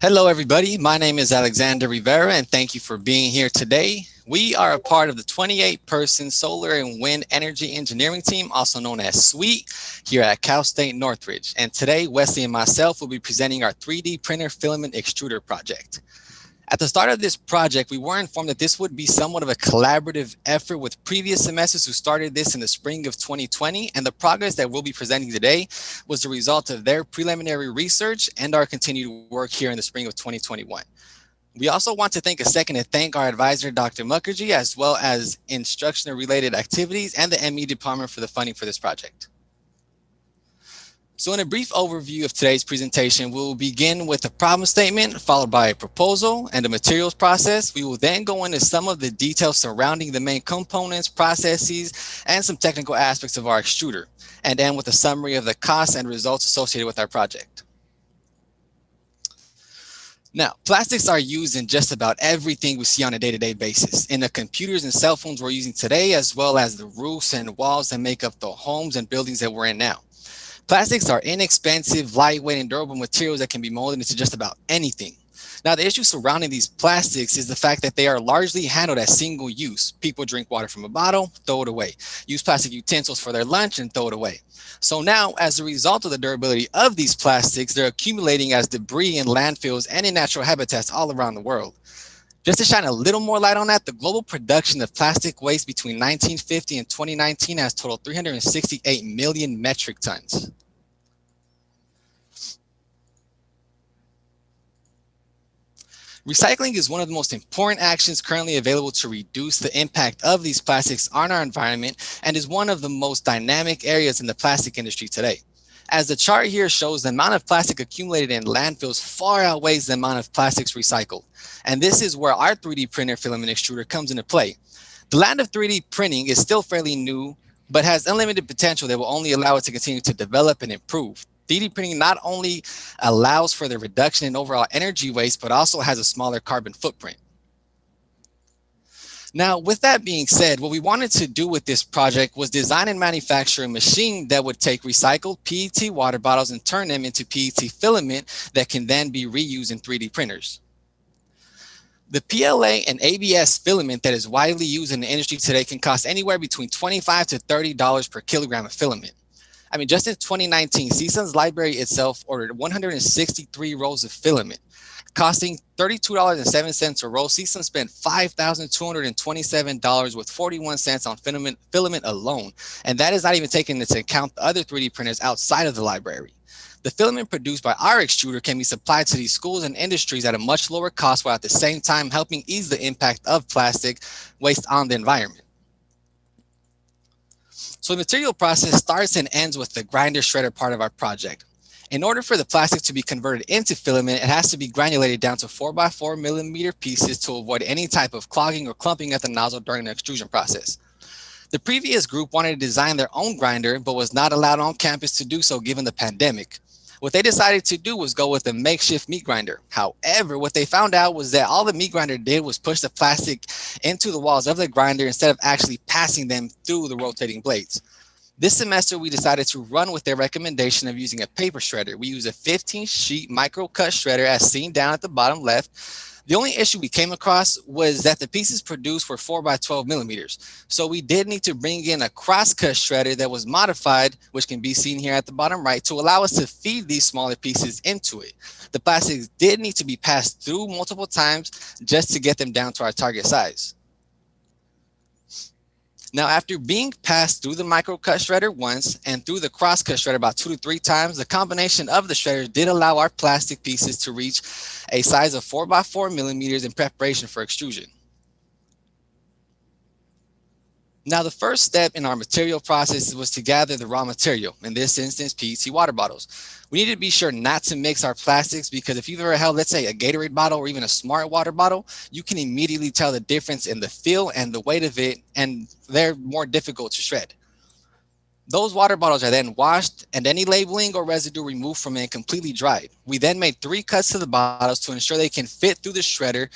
Hello, everybody. My name is Alexander Rivera, and thank you for being here today. We are a part of the 28-person Solar and Wind Energy Engineering Team, also known as S.W.E.E.T, here at Cal State Northridge. And today, Wesley and myself will be presenting our 3D printer filament extruder project. At the start of this project, we were informed that this would be somewhat of a collaborative effort with previous semesters who started this in the spring of 2020, and the progress that we'll be presenting today was the result of their preliminary research and our continued work here in the spring of 2021. We also want to take a second to thank our advisor, Dr. Mukherjee, as well as instructional-related activities and the ME department for the funding for this project. So in a brief overview of today's presentation, we'll begin with a problem statement, followed by a proposal and a materials process. We will then go into some of the details surrounding the main components, processes, and some technical aspects of our extruder, and end with a summary of the costs and results associated with our project. Now, plastics are used in just about everything we see on a day-to-day basis, in the computers and cell phones we're using today, as well as the roofs and walls that make up the homes and buildings that we're in now. Plastics are inexpensive, lightweight, and durable materials that can be molded into just about anything. Now, the issue surrounding these plastics is the fact that they are largely handled as single use. People drink water from a bottle, throw it away. Use plastic utensils for their lunch and throw it away. So now, as a result of the durability of these plastics, they're accumulating as debris in landfills and in natural habitats all around the world. Just to shine a little more light on that, the global production of plastic waste between 1950 and 2019 has totaled 368 million metric tons. Recycling is one of the most important actions currently available to reduce the impact of these plastics on our environment and is one of the most dynamic areas in the plastic industry today. As the chart here shows, the amount of plastic accumulated in landfills far outweighs the amount of plastics recycled. And this is where our 3D printer filament extruder comes into play. The land of 3D printing is still fairly new, but has unlimited potential that will only allow it to continue to develop and improve. 3D printing not only allows for the reduction in overall energy waste, but also has a smaller carbon footprint. Now, with that being said, what we wanted to do with this project was design and manufacture a machine that would take recycled PET water bottles and turn them into PET filament that can then be reused in 3D printers. The PLA and ABS filament that is widely used in the industry today can cost anywhere between $25 to $30 per kilogram of filament. I mean, just in 2019, CSUN's library itself ordered 163 rolls of filament. Costing $32.07 a roll, CSUN spent $5,227 with 41 cents on filament alone. And that is not even taking into account the other 3D printers outside of the library. The filament produced by our extruder can be supplied to these schools and industries at a much lower cost while at the same time helping ease the impact of plastic waste on the environment. So the material process starts and ends with the grinder shredder part of our project. In order for the plastic to be converted into filament, it has to be granulated down to 4x4 millimeter pieces to avoid any type of clogging or clumping at the nozzle during the extrusion process. The previous group wanted to design their own grinder, but was not allowed on campus to do so given the pandemic. What they decided to do was go with a makeshift meat grinder. However, what they found out was that all the meat grinder did was push the plastic into the walls of the grinder instead of actually passing them through the rotating blades. This semester, we decided to run with their recommendation of using a paper shredder. We use a 15-sheet micro cut shredder as seen down at the bottom left. The only issue we came across was that the pieces produced were 4x12 millimeters. So we did need to bring in a cross-cut shredder that was modified, which can be seen here at the bottom right, to allow us to feed these smaller pieces into it. The plastics did need to be passed through multiple times just to get them down to our target size. Now, after being passed through the micro cut shredder once and through the cross cut shredder about 2 to 3 times, the combination of the shredders did allow our plastic pieces to reach a size of 4x4 millimeters in preparation for extrusion. Now, the first step in our material process was to gather the raw material, in this instance, PET water bottles. We need to be sure not to mix our plastics because if you've ever held, let's say, a Gatorade bottle or even a Smart Water bottle, you can immediately tell the difference in the feel and the weight of it, and they're more difficult to shred. Those water bottles are then washed and any labeling or residue removed from it and completely dried. We then made 3 cuts to the bottles to ensure they can fit through the shredder.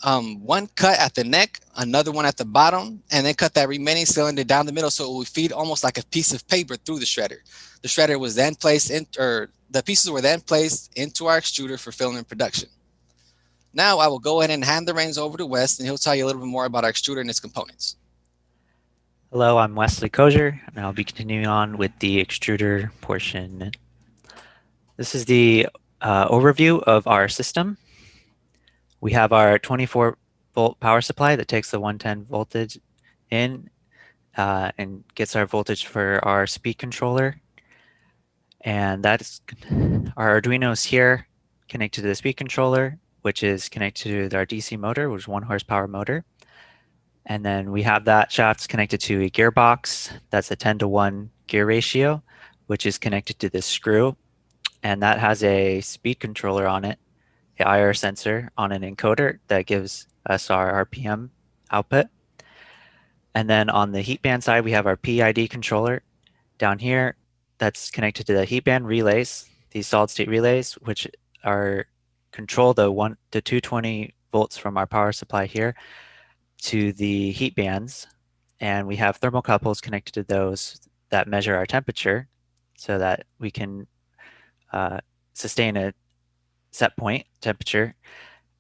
One cut at the neck, another one at the bottom, and then cut that remaining cylinder down the middle so it would feed almost like a piece of paper through the shredder. The shredder was then placed in, or The pieces were then placed into our extruder for filament production. Now I will go ahead and hand the reins over to Wes, and he'll tell you a little bit more about our extruder and its components. Hello, I'm Wesley Kozier, and I'll be continuing on with the extruder portion. This is the overview of our system. We have our 24-volt power supply that takes the 110 voltage in and gets our voltage for our speed controller. And that is our Arduino's here connected to the speed controller, which is connected to our DC motor, which is 1 horsepower motor. And then we have that shaft connected to a gearbox. That's a 10-to-1 gear ratio, which is connected to this screw. And that has a speed controller on it, an IR sensor on an encoder that gives us our RPM output. And then on the heat band side, we have our PID controller down here that's connected to the heat band relays, these solid state relays, which are control the 220 volts from our power supply here to the heat bands. And we have thermocouples connected to those that measure our temperature so that we can sustain a set point temperature.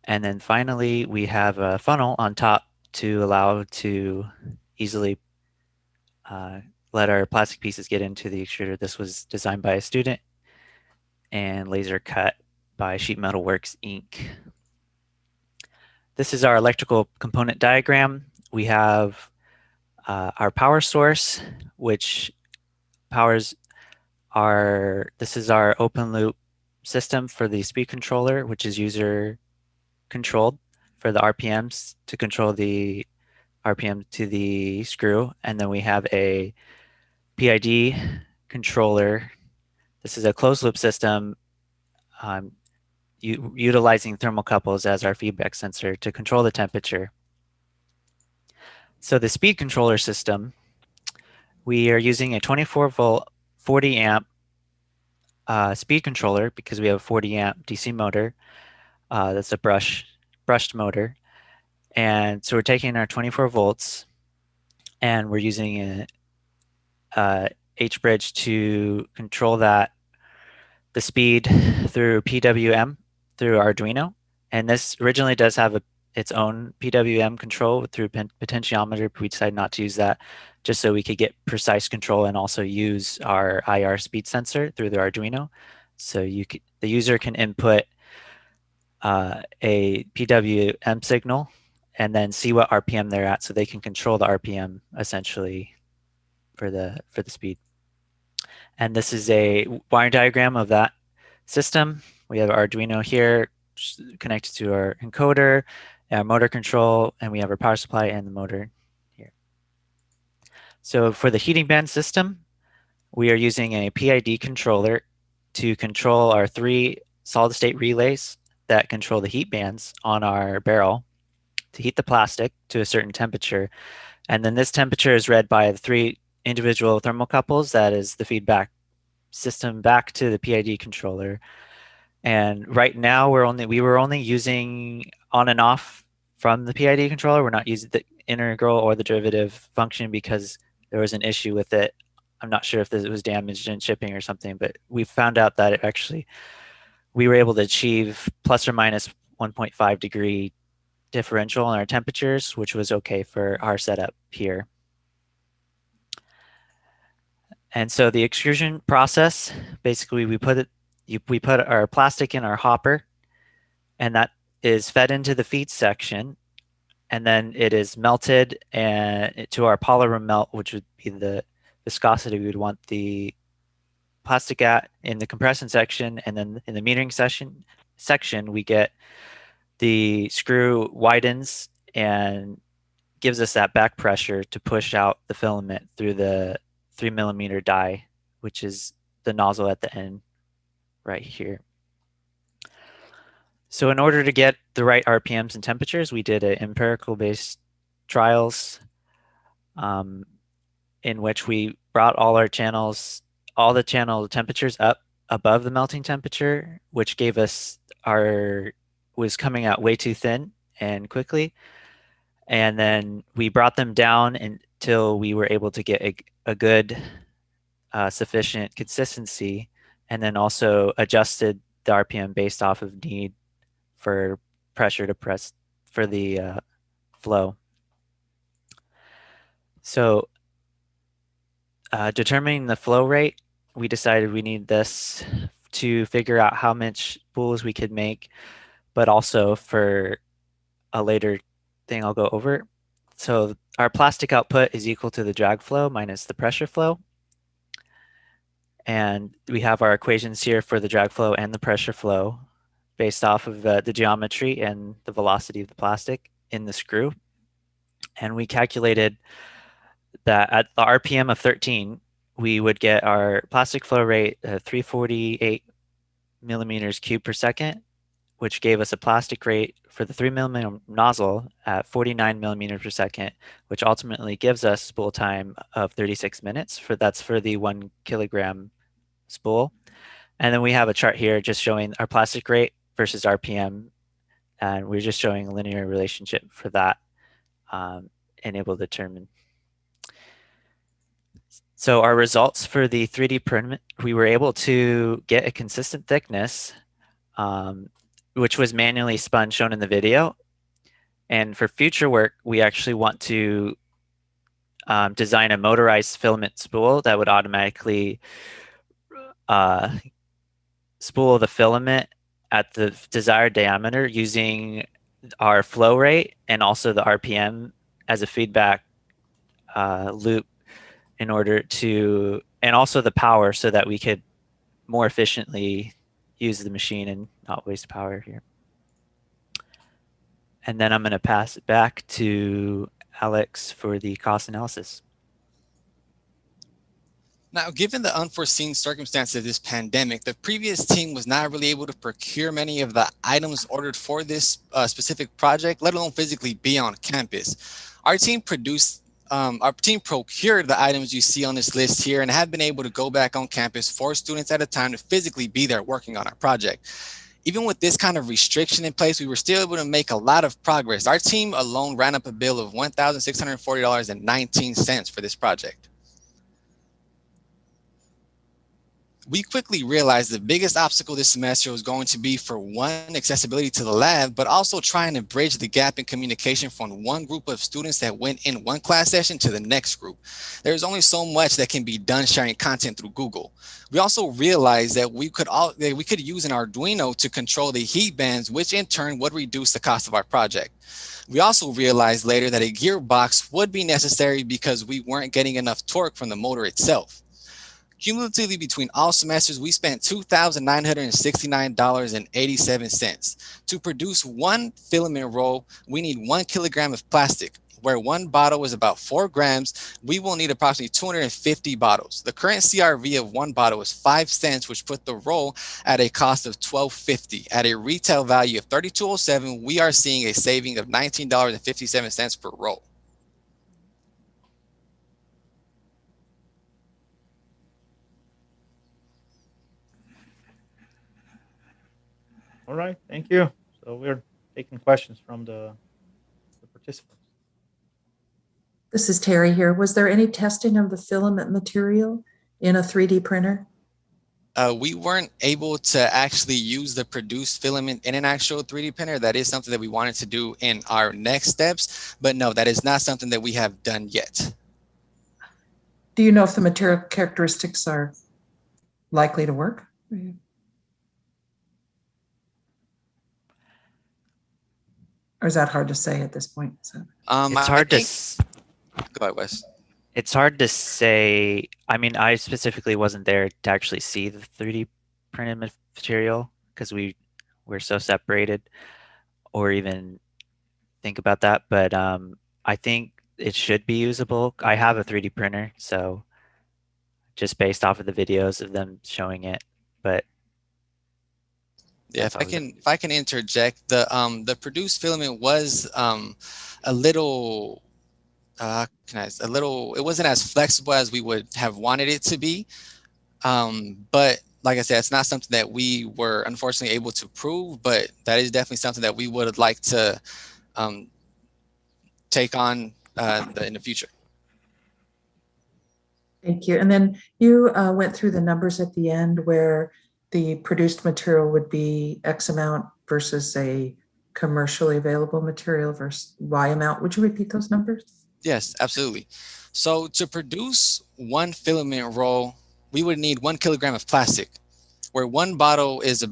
And then finally, we have a funnel on top to allow to easily let our plastic pieces get into the extruder. This was designed by a student and laser cut by Sheet Metal Works Inc. This is our electrical component diagram. We have our power source, which powers this is our open loop system for the speed controller, which is user controlled for the RPMs to control the RPM to the screw. And then we have a PID controller. This is a closed loop system utilizing thermocouples as our feedback sensor to control the temperature. So the speed controller system, we are using a 24 volt, 40 amp speed controller because we have a 40 amp DC motor. That's a brushed motor. And so we're taking our 24 volts and we're using a H-bridge to control the speed through PWM through Arduino. And this originally does have its own PWM control through potentiometer, but we decided not to use that just so we could get precise control and also use our IR speed sensor through the Arduino. So the user can input a PWM signal and then see what RPM they're at so they can control the RPM essentially for the speed. And this is a wiring diagram of that system. We have Arduino here connected to our encoder, our motor control, and we have our power supply and the motor here. So for the heating band system, we are using a PID controller to control our 3 solid state relays that control the heat bands on our barrel to heat the plastic to a certain temperature. And then this temperature is read by the 3 individual thermocouples. That is the feedback system back to the PID controller. And right now we were only using on and off from the PID controller. We're not using the integral or the derivative function because there was an issue with it. I'm not sure if it was damaged in shipping or something, but we found out that we were able to achieve plus or minus 1.5 degree differential in our temperatures, which was okay for our setup here. And so the extrusion process, basically we put our plastic in our hopper, and that is fed into the feed section, and then it is melted and to our polymer melt, which would be the viscosity we would want the plastic at in the compression section, and then in the metering section we get the screw widens and gives us that back pressure to push out the filament through the 3mm die, which is the nozzle at the end right here. So in order to get the right RPMs and temperatures, we did an empirical based trials in which we brought all the channel temperatures up above the melting temperature, which gave us was coming out way too thin and quickly. And then we brought them down until we were able to get a good sufficient consistency and then also adjusted the RPM based off of need for pressure to press for the flow. So determining the flow rate, we decided we need this to figure out how much spools we could make, but also for a later thing I'll go over. So our plastic output is equal to the drag flow minus the pressure flow. And we have our equations here for the drag flow and the pressure flow based off of the geometry and the velocity of the plastic in the screw. And we calculated that at the RPM of 13, we would get our plastic flow rate 348 millimeters cubed per second, which gave us a plastic rate for the 3 millimeter nozzle at 49 millimeters per second, which ultimately gives us spool time of 36 minutes. That's for the 1 kilogram spool. And then we have a chart here just showing our plastic rate versus RPM, and we're just showing a linear relationship for that, and able to determine. So our results for the 3D print, we were able to get a consistent thickness, which was manually spun, shown in the video. And for future work, we actually want to design a motorized filament spool that would automatically spool the filament at the desired diameter using our flow rate and also the RPM as a feedback loop in order to, and also the power so that we could more efficiently use the machine and not waste power here. And then I'm going to pass it back to Alex for the cost analysis. Now, given the unforeseen circumstances of this pandemic, the previous team was not really able to procure many of the items ordered for this specific project, let alone physically be on campus. Our team procured the items you see on this list here and have been able to go back on campus 4 students at a time to physically be there working on our project. Even with this kind of restriction in place, we were still able to make a lot of progress. Our team alone ran up a bill of $1,640.19 for this project. We quickly realized the biggest obstacle this semester was going to be, for one, accessibility to the lab, but also trying to bridge the gap in communication from one group of students that went in one class session to the next group. There's only so much that can be done sharing content through Google. We also realized that we could use an Arduino to control the heat bands, which in turn would reduce the cost of our project. We also realized later that a gearbox would be necessary because we weren't getting enough torque from the motor itself. Cumulatively, between all semesters, we spent $2,969.87. To produce one filament roll, we need 1 kilogram of plastic. Where one bottle is about 4 grams, we will need approximately 250 bottles. The current CRV of one bottle is 5 cents, which put the roll at a cost of $12.50. At a retail value of $32.07, we are seeing a saving of $19.57 per roll. All right, thank you. So we're taking questions from the participants. This is Terry here. Was there any testing of the filament material in a 3D printer? We weren't able to actually use the produced filament in an actual 3D printer. That is something that we wanted to do in our next steps, but no, that is not something that we have done yet. Do you know if the material characteristics are likely to work? Or is that hard to say at this point? It's hard to. Go ahead, Wes. It's hard to say. I mean, I specifically wasn't there to actually see the 3D printed material because we're so separated, or even think about that. But I think it should be usable. I have a 3D printer, so just based off of the videos of them showing it. But yeah, if I can interject, the produced filament was a little it wasn't as flexible as we would have wanted it to be. But like I said, it's not something that we were unfortunately able to prove, but that is definitely something that we would like to take on in the future. Thank you. And then you went through the numbers at the end where the produced material would be X amount versus a commercially available material versus Y amount. Would you repeat those numbers? Yes, absolutely. So to produce one filament roll, we would need 1 kilogram of plastic. Where one bottle weighs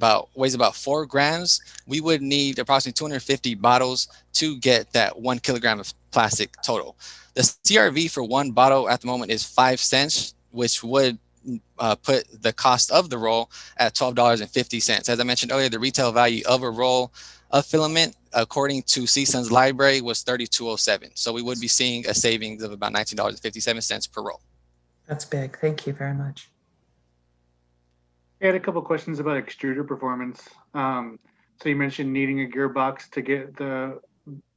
about 4 grams, we would need approximately 250 bottles to get that 1 kilogram of plastic total. The CRV for one bottle at the moment is 5 cents, which would put the cost of the roll at $12.50. As I mentioned earlier, the retail value of a roll of filament, according to CSUN's library, was $32.07. So we would be seeing a savings of about $19.57 per roll. That's big. Thank you very much. I had a couple questions about extruder performance. So you mentioned needing a gearbox to get the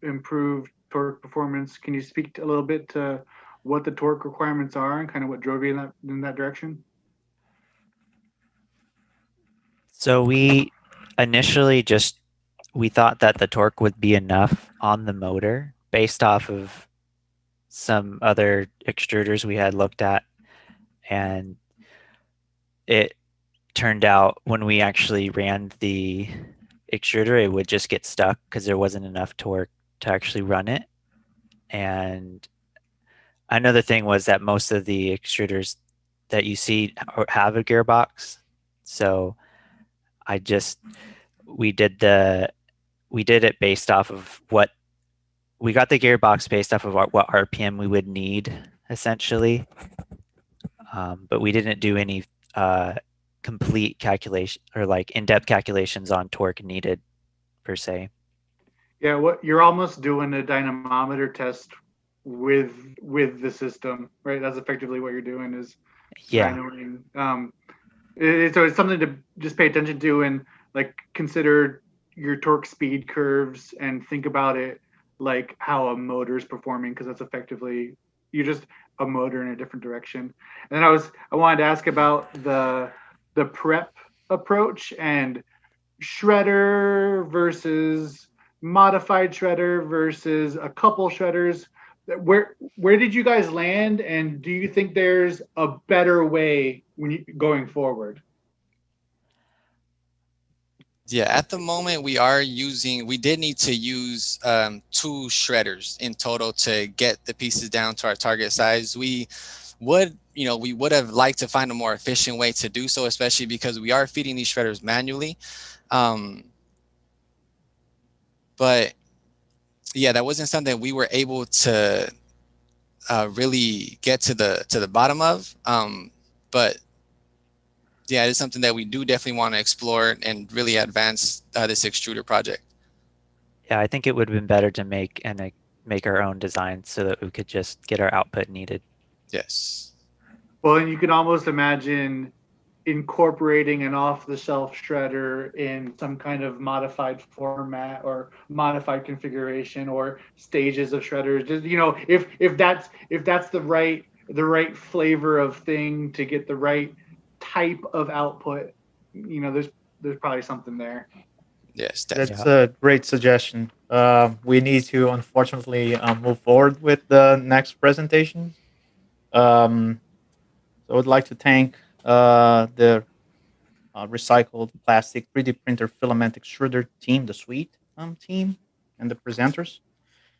improved torque performance. Can you speak a little bit to what the torque requirements are and kind of what drove you in that direction? So we initially we thought that the torque would be enough on the motor based off of some other extruders we had looked at, and it turned out when we actually ran the extruder, it would just get stuck because there wasn't enough torque to actually run it. And another thing was that most of the extruders that you see have a gearbox. So we did it based off of what we got the gearbox based off of what RPM we would need essentially. But we didn't do any complete calculation or like in-depth calculations on torque needed per se. Yeah, what you're almost doing a dynamometer test with the system, right? That's effectively what you're doing is dynoing. So it's something to just pay attention to and like consider your torque speed curves and think about it like how a motor is performing, because that's effectively you're just a motor in a different direction. And then I wanted to ask about the prep approach and shredder versus modified shredder versus a couple shredders. Where did you guys land, and do you think there's a better way going forward? Yeah, at the moment we did need to use 2 shredders in total to get the pieces down to our target size. We would have liked to find a more efficient way to do so, especially because we are feeding these shredders manually. But yeah, that wasn't something we were able to really get to the bottom of. But yeah, it's something that we do definitely want to explore and really advance this extruder project. Yeah, I think it would have been better to make our own design so that we could just get our output needed. Yes. Well, and you can almost imagine incorporating an off-the-shelf shredder in some kind of modified format or modified configuration or stages of shredders. Just if that's the right flavor of thing to get the right type of output, there's probably something there. Yes, definitely. That's a great suggestion. We need to unfortunately move forward with the next presentation. So I would like to thank the recycled plastic 3D printer filament extruder team, the S.W.E.E.T team, and the presenters.